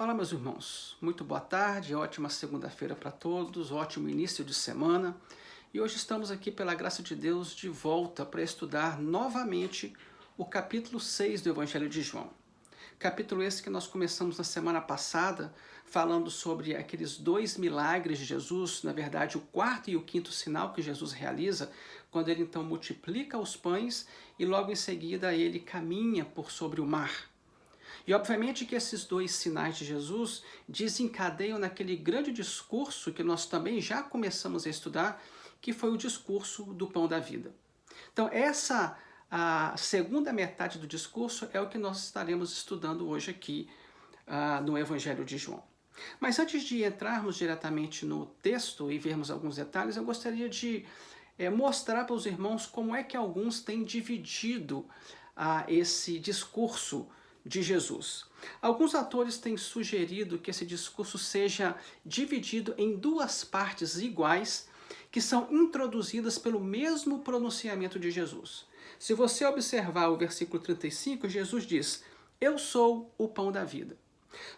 Olá, meus irmãos. Muito boa tarde, ótima segunda-feira para todos, ótimo início de semana. E hoje estamos aqui, pela graça de Deus, de volta para estudar novamente o capítulo 6 do Evangelho de João. Capítulo esse que nós começamos na semana passada, falando sobre aqueles 2 milagres de Jesus, na verdade o quarto e o quinto sinal que Jesus realiza, quando ele então multiplica os pães e logo em seguida ele caminha por sobre o mar. E obviamente que esses 2 sinais de Jesus desencadeiam naquele grande discurso que nós também já começamos a estudar, que foi o discurso do pão da vida. Então a segunda metade do discurso é o que nós estaremos estudando hoje aqui no Evangelho de João. Mas antes de entrarmos diretamente no texto e vermos alguns detalhes, eu gostaria de mostrar para os irmãos como é que alguns têm dividido esse discurso de Jesus. Alguns autores têm sugerido que esse discurso seja dividido em 2 partes iguais, que são introduzidas pelo mesmo pronunciamento de Jesus. Se você observar o versículo 35, Jesus diz: "Eu sou o pão da vida".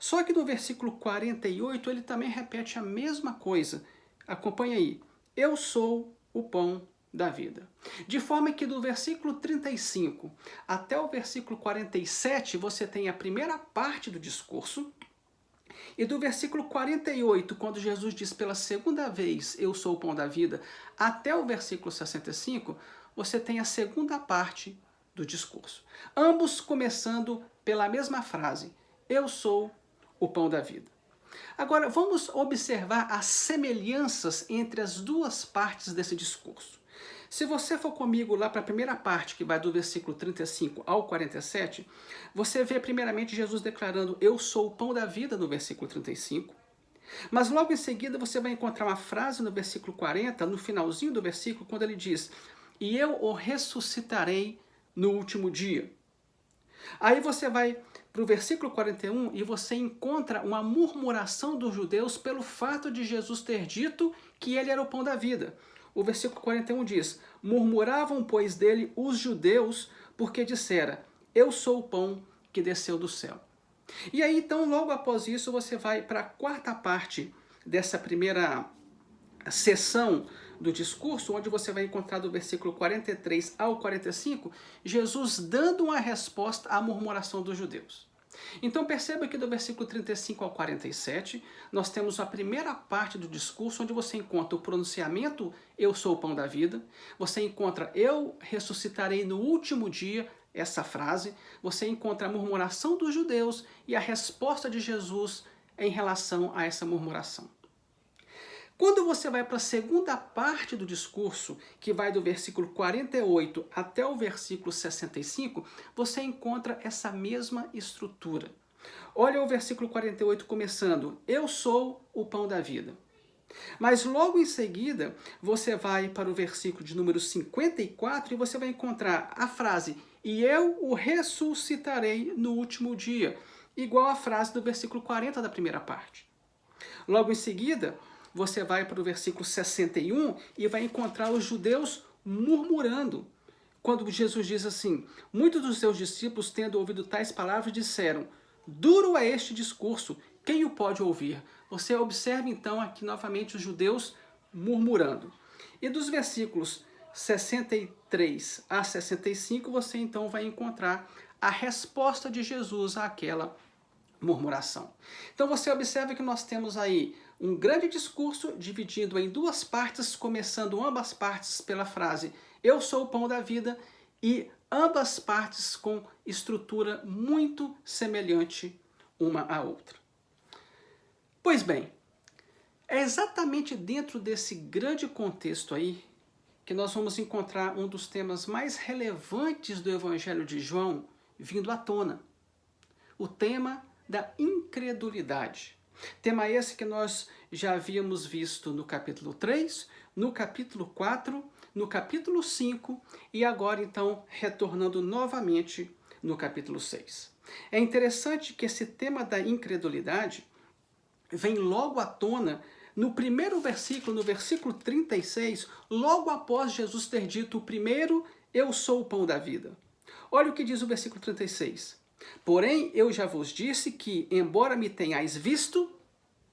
Só que no versículo 48 ele também repete a mesma coisa. Acompanha aí: "Eu sou o pão da vida". De forma que do versículo 35 até o versículo 47 você tem a primeira parte do discurso, e do versículo 48, quando Jesus diz pela segunda vez, "Eu sou o pão da vida", até o versículo 65, você tem a segunda parte do discurso. Ambos começando pela mesma frase, "Eu sou o pão da vida". Agora, vamos observar as semelhanças entre as 2 partes desse discurso. Se você for comigo lá para a primeira parte, que vai do versículo 35 ao 47, você vê primeiramente Jesus declarando: "Eu sou o pão da vida", no versículo 35. Mas logo em seguida você vai encontrar uma frase no versículo 40, no finalzinho do versículo, quando ele diz: "E eu o ressuscitarei no último dia". Aí você vai para o versículo 41 e você encontra uma murmuração dos judeus pelo fato de Jesus ter dito que ele era o pão da vida. O versículo 41 diz: "Murmuravam, pois, dele os judeus, porque dissera: Eu sou o pão que desceu do céu". E aí, então, logo após isso, você vai para a quarta parte dessa primeira sessão do discurso, onde você vai encontrar do versículo 43 ao 45, Jesus dando uma resposta à murmuração dos judeus. Então perceba que do versículo 35 ao 47, nós temos a primeira parte do discurso, onde você encontra o pronunciamento "Eu sou o pão da vida", você encontra "Eu ressuscitarei no último dia", essa frase, você encontra a murmuração dos judeus e a resposta de Jesus em relação a essa murmuração. Quando você vai para a segunda parte do discurso, que vai do versículo 48 até o versículo 65, você encontra essa mesma estrutura. Olha o versículo 48 começando: "Eu sou o pão da vida". Mas logo em seguida, você vai para o versículo de número 54 e você vai encontrar a frase: "E eu o ressuscitarei no último dia", igual à frase do versículo 40 da primeira parte. Logo em seguida, você vai para o versículo 61 e vai encontrar os judeus murmurando. Quando Jesus diz assim: "Muitos dos seus discípulos, tendo ouvido tais palavras, disseram: Duro é este discurso, quem o pode ouvir?". Você observa então aqui novamente os judeus murmurando. E dos versículos 63 a 65, você então vai encontrar a resposta de Jesus àquela murmuração. Então você observa que nós temos aí um grande discurso dividido em 2 partes, começando ambas partes pela frase "Eu sou o pão da vida", e ambas partes com estrutura muito semelhante uma à outra. Pois bem, é exatamente dentro desse grande contexto aí que nós vamos encontrar um dos temas mais relevantes do Evangelho de João vindo à tona. O tema da incredulidade. Tema esse que nós já havíamos visto no capítulo 3, no capítulo 4, no capítulo 5 e agora então retornando novamente no capítulo 6. É interessante que esse tema da incredulidade vem logo à tona no primeiro versículo, no versículo 36, logo após Jesus ter dito o primeiro: "Eu sou o pão da vida". Olha o que diz o versículo 36. Porém, eu já vos disse que, embora me tenhais visto,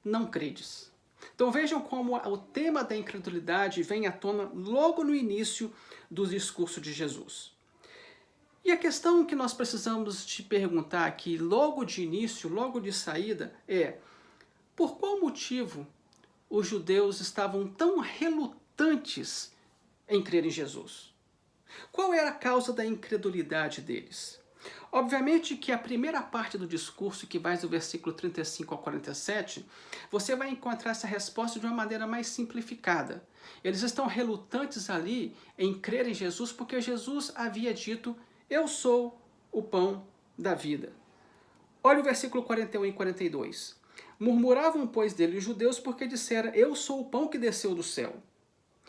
não credes. Então vejam como o tema da incredulidade vem à tona logo no início do discurso de Jesus. E a questão que nós precisamos te perguntar aqui, logo de início, logo de saída, é: por qual motivo os judeus estavam tão relutantes em crer em Jesus? Qual era a causa da incredulidade deles? Obviamente que a primeira parte do discurso, que vai do versículo 35 ao 47, você vai encontrar essa resposta de uma maneira mais simplificada. Eles estão relutantes ali em crer em Jesus porque Jesus havia dito: eu sou o pão da vida. Olha o versículo 41 e 42. Murmuravam, pois, dele os judeus porque dissera: eu sou o pão que desceu do céu.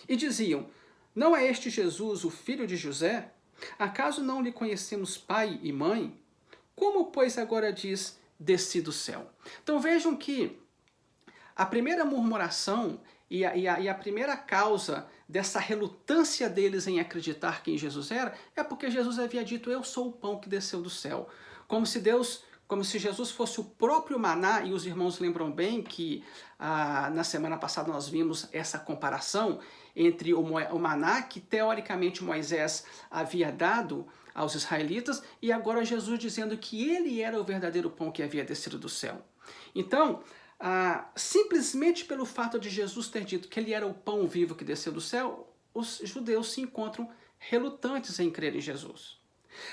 E diziam: não é este Jesus, o filho de José? Acaso não lhe conhecemos pai e mãe? Como, pois, agora diz: desci do céu? Então vejam que a primeira murmuração e a primeira causa dessa relutância deles em acreditar quem Jesus era é porque Jesus havia dito: eu sou o pão que desceu do céu. Como se Jesus fosse o próprio maná, e os irmãos lembram bem que na semana passada nós vimos essa comparação entre o maná que teoricamente Moisés havia dado aos israelitas e agora Jesus dizendo que ele era o verdadeiro pão que havia descido do céu. Então, simplesmente pelo fato de Jesus ter dito que ele era o pão vivo que desceu do céu, os judeus se encontram relutantes em crer em Jesus.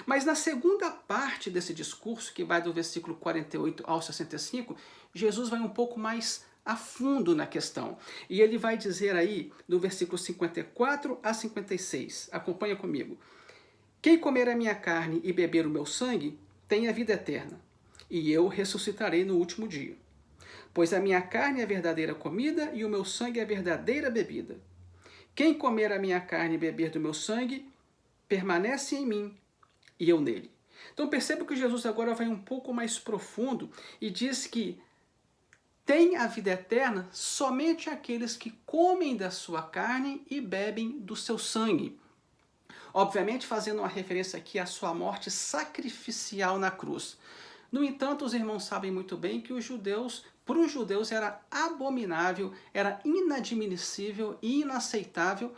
Mas na segunda parte desse discurso, que vai do versículo 48 ao 65, Jesus vai um pouco mais a fundo na questão. E ele vai dizer aí, no versículo 54 a 56, acompanha comigo: quem comer a minha carne e beber o meu sangue, tem a vida eterna, e eu ressuscitarei no último dia. Pois a minha carne é a verdadeira comida e o meu sangue é a verdadeira bebida. Quem comer a minha carne e beber do meu sangue, permanece em mim e eu nele. Então perceba que Jesus agora vai um pouco mais profundo e diz que tem a vida eterna somente aqueles que comem da sua carne e bebem do seu sangue. Obviamente fazendo uma referência aqui à sua morte sacrificial na cruz. No entanto, os irmãos sabem muito bem que para os judeus era abominável, era inadmissível e inaceitável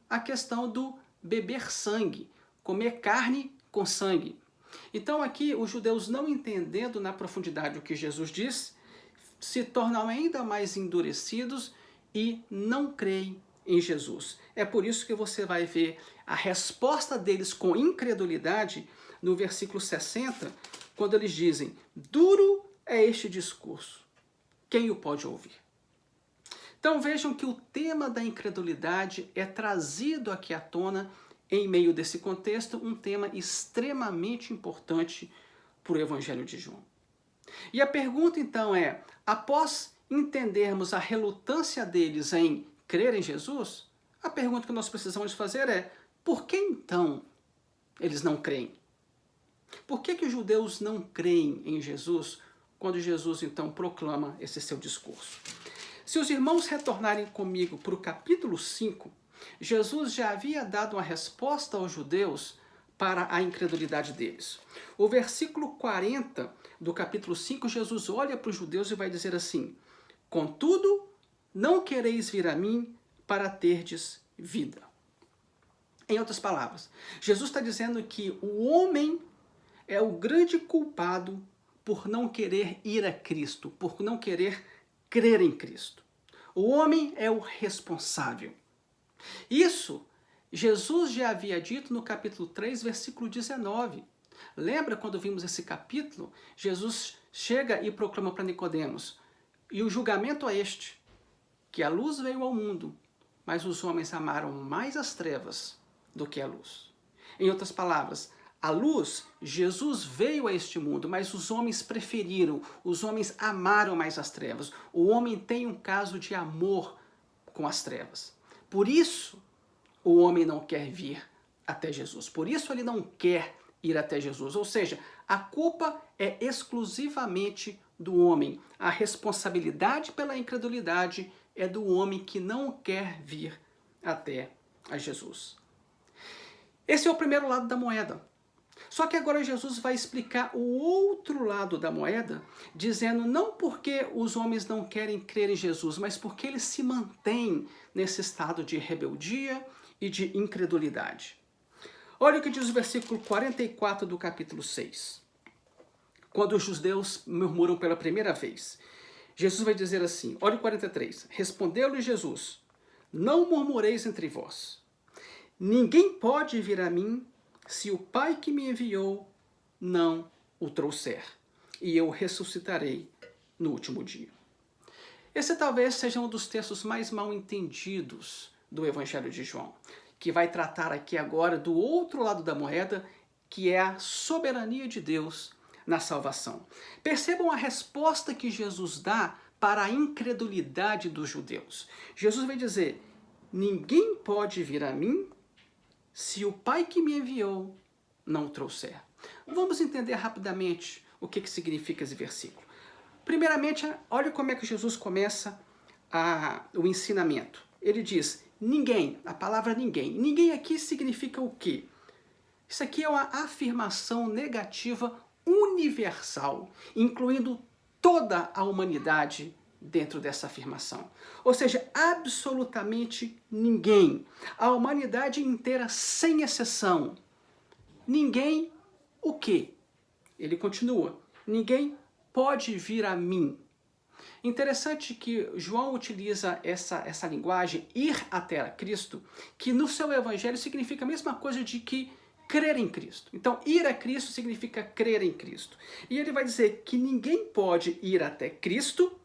a questão do beber sangue, comer carne com sangue. Então aqui os judeus, não entendendo na profundidade o que Jesus diz, se tornam ainda mais endurecidos e não creem em Jesus. É por isso que você vai ver a resposta deles com incredulidade no versículo 60, quando eles dizem: duro é este discurso, quem o pode ouvir? Então vejam que o tema da incredulidade é trazido aqui à tona em meio desse contexto, um tema extremamente importante para o Evangelho de João. E a pergunta então é: após entendermos a relutância deles em crer em Jesus, a pergunta que nós precisamos fazer é: por que então eles não creem? Por que os judeus não creem em Jesus quando Jesus então proclama esse seu discurso? Se os irmãos retornarem comigo para o capítulo 5, Jesus já havia dado uma resposta aos judeus para a incredulidade deles. O versículo 40 do capítulo 5, Jesus olha para os judeus e vai dizer assim: contudo, não quereis vir a mim para terdes vida. Em outras palavras, Jesus está dizendo que o homem é o grande culpado por não querer ir a Cristo, por não querer crer em Cristo. O homem é o responsável. Isso Jesus já havia dito no capítulo 3, versículo 19. Lembra quando vimos esse capítulo? Jesus chega e proclama para Nicodemos: e o julgamento é este, que a luz veio ao mundo, mas os homens amaram mais as trevas do que a luz. Em outras palavras, a luz, Jesus veio a este mundo, mas os homens preferiram, os homens amaram mais as trevas. O homem tem um caso de amor com as trevas. Por isso, o homem não quer vir até Jesus. Por isso, ele não quer ir até Jesus. Ou seja, a culpa é exclusivamente do homem. A responsabilidade pela incredulidade é do homem que não quer vir até a Jesus. Esse é o primeiro lado da moeda. Só que agora Jesus vai explicar o outro lado da moeda, dizendo não porque os homens não querem crer em Jesus, mas porque eles se mantêm nesse estado de rebeldia e de incredulidade. Olha o que diz o versículo 44 do capítulo 6. Quando os judeus murmuram pela primeira vez, Jesus vai dizer assim, olha o 43, respondeu-lhe Jesus, não murmureis entre vós, ninguém pode vir a mim se o Pai que me enviou não o trouxer, e eu ressuscitarei no último dia. Esse talvez seja um dos textos mais mal entendidos do Evangelho de João, que vai tratar aqui agora do outro lado da moeda, que é a soberania de Deus na salvação. Percebam a resposta que Jesus dá para a incredulidade dos judeus. Jesus vai dizer, ninguém pode vir a mim se o Pai que me enviou não o trouxer. Vamos entender rapidamente o que significa esse versículo. Primeiramente, olha como é que Jesus começa o ensinamento. Ele diz, ninguém, a palavra ninguém. Ninguém aqui significa o quê? Isso aqui é uma afirmação negativa universal, incluindo toda a humanidade dentro dessa afirmação. Ou seja, absolutamente ninguém. A humanidade inteira, sem exceção. Ninguém, o quê? Ele continua. Ninguém pode vir a mim. Interessante que João utiliza essa linguagem, ir até Cristo, que no seu evangelho significa a mesma coisa de que crer em Cristo. Então, ir a Cristo significa crer em Cristo. E ele vai dizer que ninguém pode ir até Cristo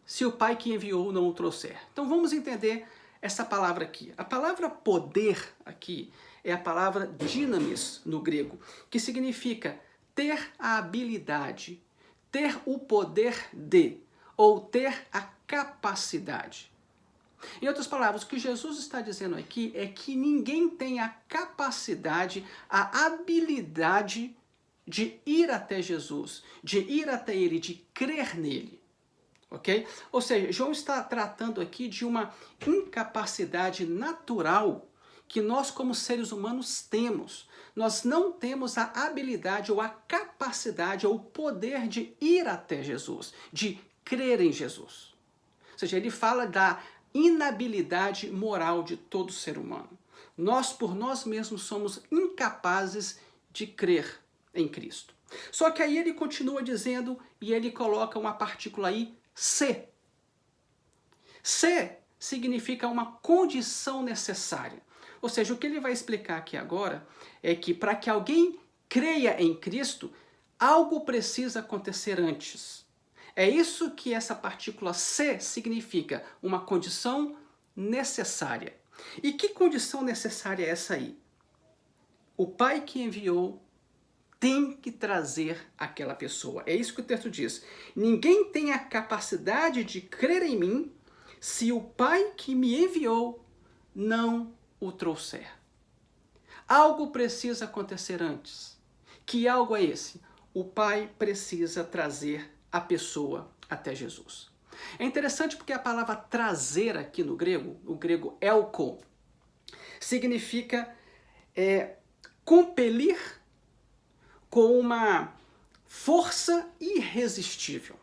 se o Pai que enviou não o trouxer. Então, vamos entender essa palavra aqui. A palavra poder aqui é a palavra dynamis no grego, que significa ter a habilidade, ter o poder de, ou ter a capacidade. Em outras palavras, o que Jesus está dizendo aqui é que ninguém tem a capacidade, a habilidade de ir até Jesus, de ir até Ele, de crer nele. Ok? Ou seja, João está tratando aqui de uma incapacidade natural que nós como seres humanos temos. Nós não temos a habilidade ou a capacidade ou o poder de ir até Jesus, de crer em Jesus. Ou seja, ele fala da inabilidade moral de todo ser humano. Nós, por nós mesmos, somos incapazes de crer em Cristo. Só que aí ele continua dizendo, e ele coloca uma partícula aí, se. Se significa uma condição necessária. Ou seja, o que ele vai explicar aqui agora é que para que alguém creia em Cristo, algo precisa acontecer antes. É isso que essa partícula se significa, uma condição necessária. E que condição necessária é essa aí? O Pai que enviou tem que trazer aquela pessoa. É isso que o texto diz. Ninguém tem a capacidade de crer em mim se o Pai que me enviou não o trouxer. Algo precisa acontecer antes. Que algo é esse? O Pai precisa trazer a pessoa até Jesus. É interessante porque a palavra trazer aqui no grego, o grego elko, significa compelir com uma força irresistível.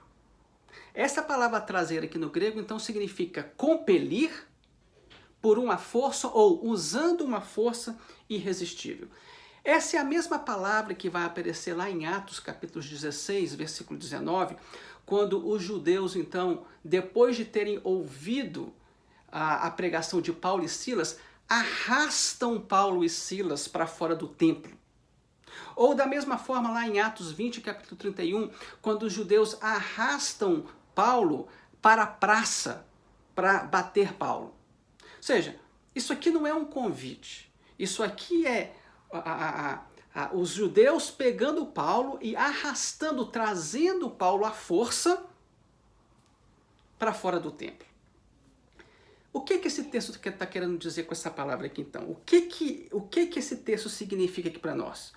Essa palavra trazer aqui no grego, então, significa compelir por uma força ou usando uma força irresistível. Essa é a mesma palavra que vai aparecer lá em Atos, capítulo 16, versículo 19, quando os judeus, então, depois de terem ouvido a pregação de Paulo e Silas, arrastam Paulo e Silas para fora do templo. Ou da mesma forma lá em Atos 20, capítulo 31, quando os judeus arrastam Paulo para a praça para bater Paulo. Ou seja, isso aqui não é um convite. Isso aqui é os judeus pegando Paulo e arrastando, trazendo Paulo à força para fora do templo. O que esse texto está querendo dizer com essa palavra aqui, então? O que esse texto significa aqui para nós?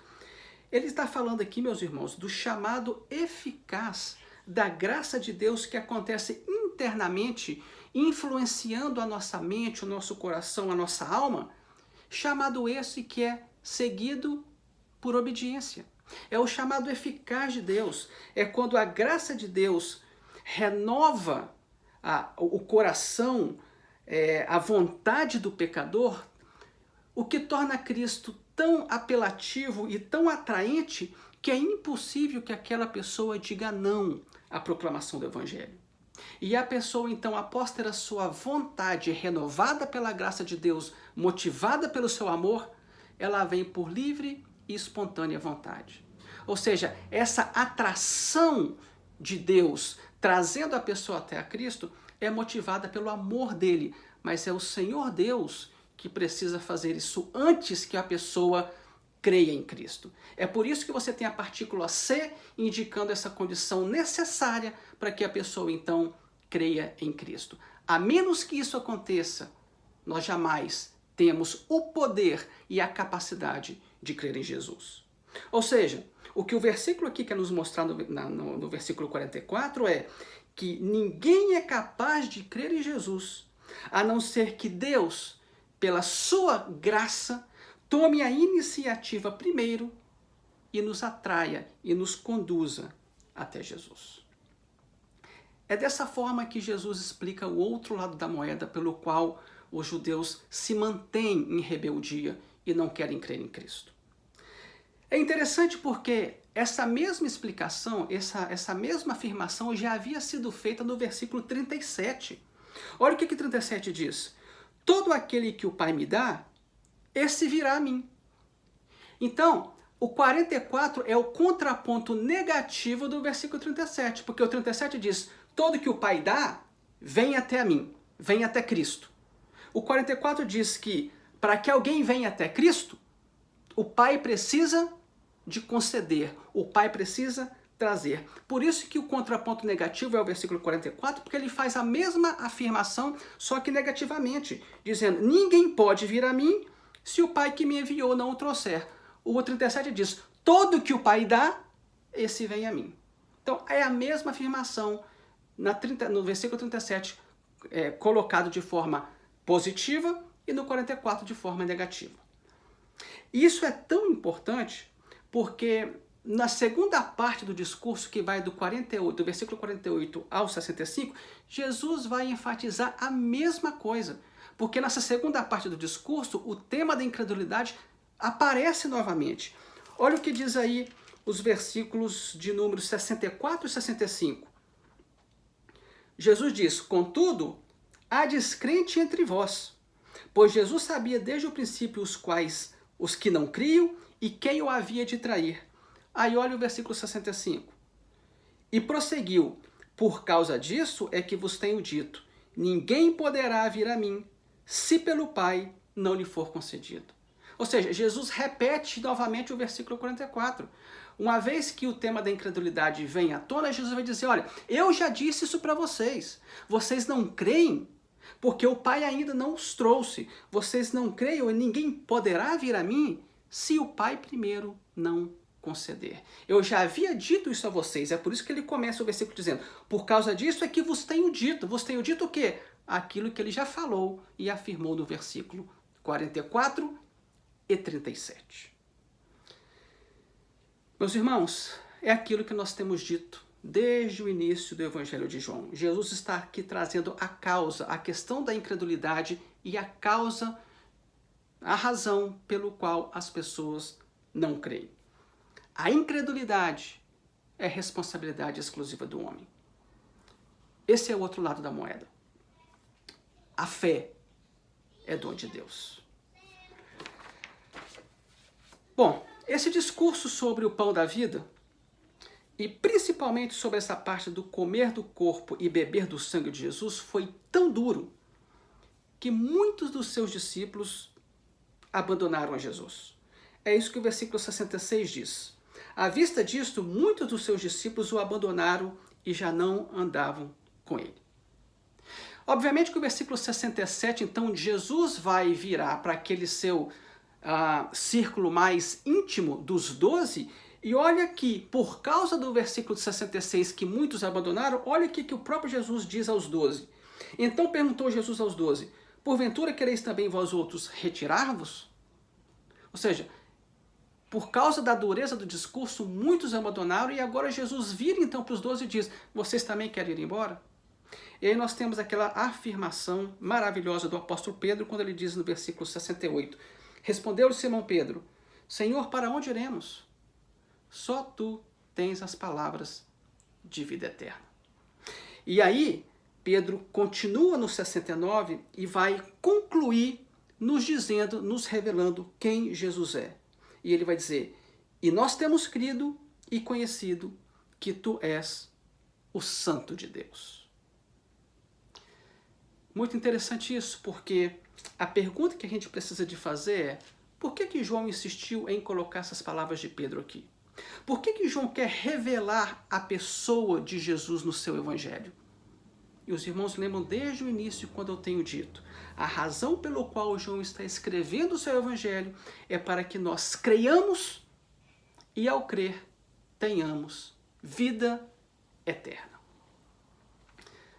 Ele está falando aqui, meus irmãos, do chamado eficaz da graça de Deus que acontece internamente, influenciando a nossa mente, o nosso coração, a nossa alma, chamado esse que é seguido por obediência. É o chamado eficaz de Deus. É quando a graça de Deus renova o coração, a vontade do pecador, o que torna Cristo tão apelativo e tão atraente que é impossível que aquela pessoa diga não à proclamação do Evangelho. E a pessoa, então, após ter a sua vontade renovada pela graça de Deus, motivada pelo seu amor, ela vem por livre e espontânea vontade. Ou seja, essa atração de Deus trazendo a pessoa até a Cristo é motivada pelo amor dele, mas é o Senhor Deus que precisa fazer isso antes que a pessoa creia em Cristo. É por isso que você tem a partícula C indicando essa condição necessária para que a pessoa então creia em Cristo. A menos que isso aconteça, nós jamais temos o poder e a capacidade de crer em Jesus. Ou seja, o que o versículo aqui quer nos mostrar no versículo 44 é que ninguém é capaz de crer em Jesus, a não ser que Deus, pela sua graça, tome a iniciativa primeiro e nos atraia e nos conduza até Jesus. É dessa forma que Jesus explica o outro lado da moeda pelo qual os judeus se mantêm em rebeldia e não querem crer em Cristo. É interessante porque essa mesma explicação, essa mesma afirmação já havia sido feita no versículo 37. Olha o que 37 diz. Todo aquele que o Pai me dá, esse virá a mim. Então, o 44 é o contraponto negativo do versículo 37, porque o 37 diz, todo que o Pai dá, vem até a mim, vem até Cristo. O 44 diz que, para que alguém venha até Cristo, o Pai precisa de conceder, o Pai precisa trazer. Por isso que o contraponto negativo é o versículo 44, porque ele faz a mesma afirmação, só que negativamente, dizendo, ninguém pode vir a mim se o Pai que me enviou não o trouxer. O 37 diz, todo que o Pai dá, esse vem a mim. Então, é a mesma afirmação no versículo 37, colocado de forma positiva e no 44 de forma negativa. Isso é tão importante porque na segunda parte do discurso, que vai do versículo 48 ao 65, Jesus vai enfatizar a mesma coisa. Porque nessa segunda parte do discurso, o tema da incredulidade aparece novamente. Olha o que diz aí os versículos de números 64 e 65. Jesus diz, contudo, há descrente entre vós, pois Jesus sabia desde o princípio os que não criam e quem o havia de trair. Aí olha o versículo 65. E prosseguiu, por causa disso é que vos tenho dito, ninguém poderá vir a mim, se pelo Pai não lhe for concedido. Ou seja, Jesus repete novamente o versículo 44. Uma vez que o tema da incredulidade vem à tona, Jesus vai dizer, olha, eu já disse isso para vocês. Vocês não creem porque o Pai ainda não os trouxe. Vocês não creem e ninguém poderá vir a mim se o Pai primeiro não conceder. Eu já havia dito isso a vocês. É por isso que ele começa o versículo dizendo, por causa disso é que vos tenho dito. Vos tenho dito o quê? Aquilo que ele já falou e afirmou no versículo 44 e 37. Meus irmãos, é aquilo que nós temos dito desde o início do Evangelho de João. Jesus está aqui trazendo a causa, a questão da incredulidade e a causa, a razão pelo qual as pessoas não creem. A incredulidade é responsabilidade exclusiva do homem. Esse é o outro lado da moeda. A fé é dom de Deus. Bom, esse discurso sobre o pão da vida, e principalmente sobre essa parte do comer do corpo e beber do sangue de Jesus, foi tão duro que muitos dos seus discípulos abandonaram a Jesus. É isso que o versículo 66 diz. À vista disto, muitos dos seus discípulos o abandonaram e já não andavam com ele. Obviamente que o versículo 67, então, Jesus vai virar para aquele seu círculo mais íntimo dos 12, e olha que, por causa do versículo 66, que muitos abandonaram, olha aqui que o próprio Jesus diz aos 12. Então perguntou Jesus aos 12, porventura quereis também vós outros retirar-vos? Ou seja, Por causa da dureza do discurso, muitos abandonaram e agora Jesus vira então para os 12 e diz, vocês também querem ir embora? E aí nós temos aquela afirmação maravilhosa do apóstolo Pedro, quando ele diz no versículo 68, respondeu-lhe Simão Pedro, Senhor, para onde iremos? Só tu tens as palavras de vida eterna. E aí, Pedro continua no 69 e vai concluir nos dizendo, nos revelando quem Jesus é. E ele vai dizer, e nós temos crido e conhecido que tu és o Santo de Deus. Muito interessante isso, porque a pergunta que a gente precisa de fazer é, por que João insistiu em colocar essas palavras de Pedro aqui? Por que João quer revelar a pessoa de Jesus no seu evangelho? E os irmãos lembram desde o início quando eu tenho dito, a razão pelo qual João está escrevendo o seu evangelho é para que nós creiamos e ao crer tenhamos vida eterna.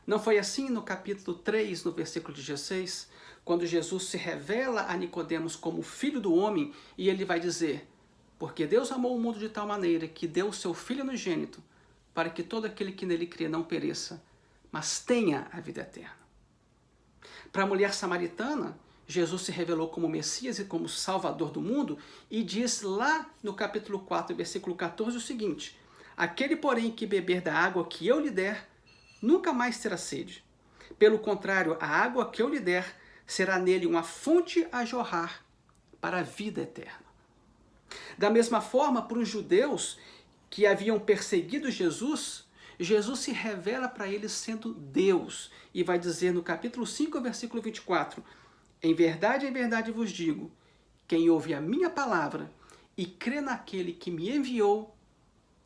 Não foi assim no capítulo 3, no versículo 16, quando Jesus se revela a Nicodemos como filho do homem e ele vai dizer, porque Deus amou o mundo de tal maneira que deu o seu Filho unigênito para que todo aquele que nele crê não pereça, mas tenha a vida eterna. Para a mulher samaritana, Jesus se revelou como Messias e como Salvador do mundo e diz lá no capítulo 4, versículo 14 o seguinte, aquele porém que beber da água que eu lhe der, nunca mais terá sede. Pelo contrário, a água que eu lhe der será nele uma fonte a jorrar para a vida eterna. Da mesma forma, para os judeus que haviam perseguido Jesus, Jesus se revela para eles sendo Deus. E vai dizer no capítulo 5, versículo 24, em verdade vos digo, quem ouve a minha palavra e crê naquele que me enviou,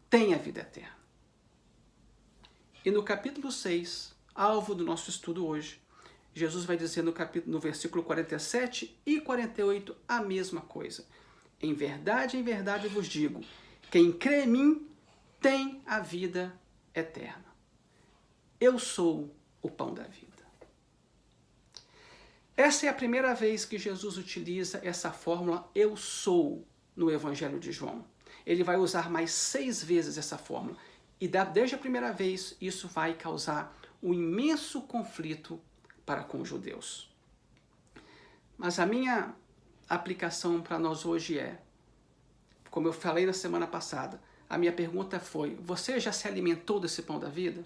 tem a vida eterna. E no capítulo 6, alvo do nosso estudo hoje, Jesus vai dizer no versículo 47 e 48 a mesma coisa. Em verdade vos digo, quem crê em mim tem a vida eterna. Eu sou o pão da vida. Essa é a primeira vez que Jesus utiliza essa fórmula eu sou no Evangelho de João. Ele vai usar mais 6 vezes essa fórmula. E desde a primeira vez, isso vai causar um imenso conflito para com os judeus. Mas a minha aplicação para nós hoje é, como eu falei na semana passada, a minha pergunta foi, você já se alimentou desse pão da vida?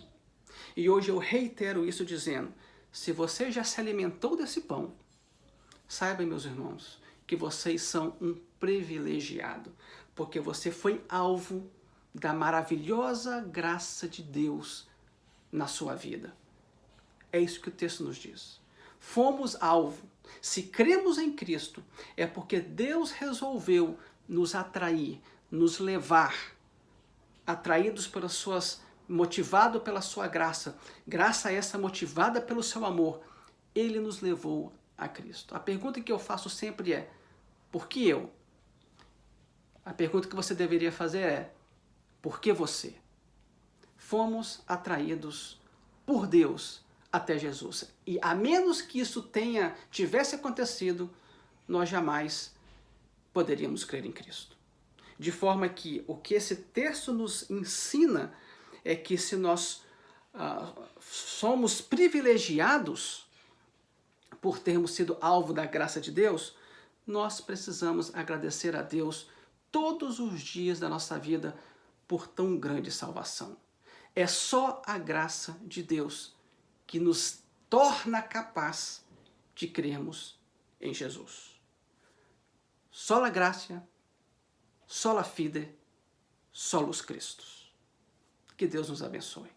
E hoje eu reitero isso dizendo, se você já se alimentou desse pão, saibam, meus irmãos, que vocês são um privilegiado, porque você foi alvo da maravilhosa graça de Deus na sua vida. É isso que o texto nos diz. Fomos alvo. Se cremos em Cristo, é porque Deus resolveu nos atrair, nos levar, atraídos pelas suas, motivado pela sua graça, graça essa motivada pelo seu amor, Ele nos levou a Cristo. A pergunta que eu faço sempre é, por que eu? A pergunta que você deveria fazer é, por que você? Fomos atraídos por Deus até Jesus. E a menos que isso tivesse acontecido, nós jamais poderíamos crer em Cristo. De forma que o que esse texto nos ensina é que se nós somos privilegiados por termos sido alvo da graça de Deus, nós precisamos agradecer a Deus todos os dias da nossa vida por tão grande salvação. É só a graça de Deus que nos torna capaz de crermos em Jesus. Sola gratia, sola fide, solus Christus. Que Deus nos abençoe.